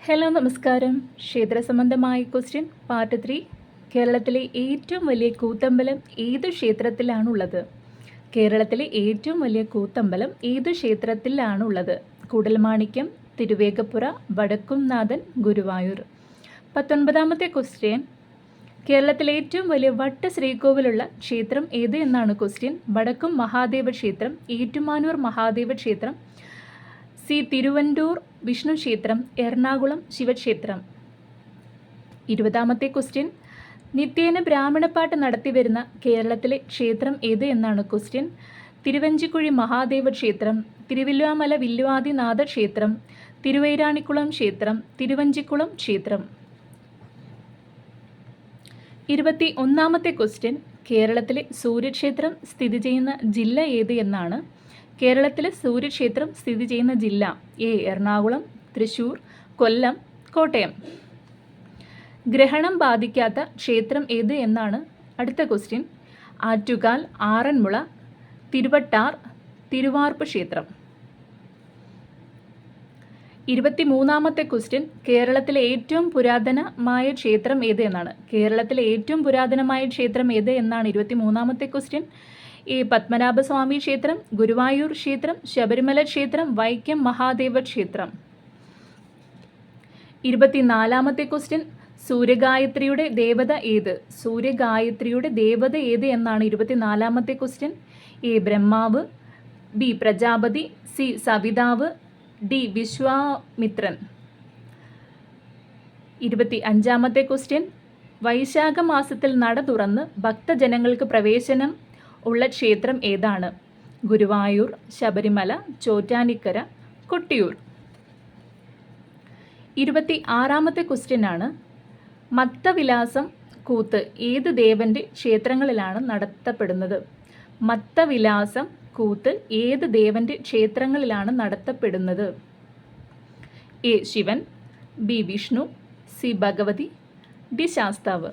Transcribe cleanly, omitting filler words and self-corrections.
Hello നമസ്കാരം. ക്ഷേത്ര സംബന്ധമായ ക്വസ്റ്റ്യൻ പാർട്ട് 3. കേരളത്തിലെ ഏറ്റവും വലിയ കൂത്തമ്പലം ഏതു ക്ഷേത്രത്തിലാണുള്ളത്? കേരളത്തിലെ ഏറ്റവും വലിയ കൂത്തമ്പലം ഏതു ക്ഷേത്രത്തിലാണുള്ളത്? കൂടൽമാണിക്യം, തിരുവേഗപ്പുറ, വടക്കുംനാഥൻ, ഗുരുവായൂർ. 19ാമത്തെ ക്വസ്റ്റ്യൻ. കേരളത്തിലെ ഏറ്റവും വലിയ വട്ട് ശ്രീകോവിലുള്ള ക്ഷേത്രം ഏത് എന്നാണ് ക്വസ്റ്റ്യൻ. വടക്കും മഹാദേവ ക്ഷേത്രം, ഏറ്റുമാനൂർ മഹാദേവ ക്ഷേത്രം, തിരുവണ്ടൂർ വിഷ്ണു ക്ഷേത്രം, എറണാകുളം ശിവക്ഷേത്രം. 20ാമത്തെ ക്വസ്റ്റ്യൻ. നിത്യേന ബ്രാഹ്മണപ്പാട്ട് നടത്തിവരുന്ന കേരളത്തിലെ ക്ഷേത്രം ഏത് എന്നാണ് ക്വസ്റ്റ്യൻ. തിരുവഞ്ചിക്കുഴി മഹാദേവ ക്ഷേത്രം, തിരുവില്വാമല വില്വാദിനാഥ ക്ഷേത്രം, തിരുവൈരാണിക്കുളം ക്ഷേത്രം, തിരുവഞ്ചിക്കുളം ക്ഷേത്രം. 21ാമത്തെ ക്വസ്റ്റ്യൻ. കേരളത്തിലെ സൂര്യക്ഷേത്രം സ്ഥിതി ചെയ്യുന്ന ജില്ല ഏത് എന്നാണ്. കേരളത്തിലെ സൂര്യക്ഷേത്രം സ്ഥിതി ചെയ്യുന്ന ജില്ല എ എറണാകുളം, തൃശ്ശൂർ, കൊല്ലം, കോട്ടയം. ഗ്രഹണം ബാധിക്കാത്ത ക്ഷേത്രം ഏത് എന്നാണ് അടുത്ത ക്വസ്റ്റ്യൻ. ആറ്റുകാൽ, ആറന്മുള, തിരുവട്ടാർ, തിരുവാർപ്പ് ക്ഷേത്രം. 23ാമത്തെ ക്വസ്റ്റ്യൻ. കേരളത്തിലെ ഏറ്റവും പുരാതനമായ ക്ഷേത്രം ഏത് എന്നാണ്. കേരളത്തിലെ ഏറ്റവും പുരാതനമായ ക്ഷേത്രം ഏത് എന്നാണ് 23ാമത്തെ ക്വസ്റ്റ്യൻ. എ പത്മനാഭസ്വാമി ക്ഷേത്രം, ഗുരുവായൂർ ക്ഷേത്രം, ശബരിമല ക്ഷേത്രം, വൈക്കം മഹാദേവ ക്ഷേത്രം. 24ാമത്തെ ക്വസ്റ്റ്യൻ. സൂര്യഗായത്രിയുടെ ദേവത ഏത്? സൂര്യഗായത്രിയുടെ ദേവത ഏത് എന്നാണ് 24ാമത്തെ ക്വസ്റ്റ്യൻ. എ ബ്രഹ്മാവ്, ബി പ്രജാപതി, സി സവിതാവ്, ഡി വിശ്വാമിത്രൻ. 25ാമത്തെ ക്വസ്റ്റ്യൻ. വൈശാഖ മാസത്തിൽ നട തുറന്ന് ഭക്തജനങ്ങൾക്ക് പ്രവേശനം ഉള്ള ക്ഷേത്രം ഏതാണ്? ഗുരുവായൂർ, ശബരിമല, ചോറ്റാനിക്കര, കൊട്ടിയൂർ. 26ാമത്തെ ക്വസ്റ്റ്യൻ ആണ്. മത്തവിലാസം കൂത്ത് ഏത് ദേവന്റെ ക്ഷേത്രങ്ങളിലാണ് നടത്തപ്പെടുന്നത്? മത്തവിലാസം കൂത്ത് ഏത് ദേവന്റെ ക്ഷേത്രങ്ങളിലാണ് നടത്തപ്പെടുന്നത്? A Shiva, B Vishnu, C Bhagavathi, D ശാസ്താവ്.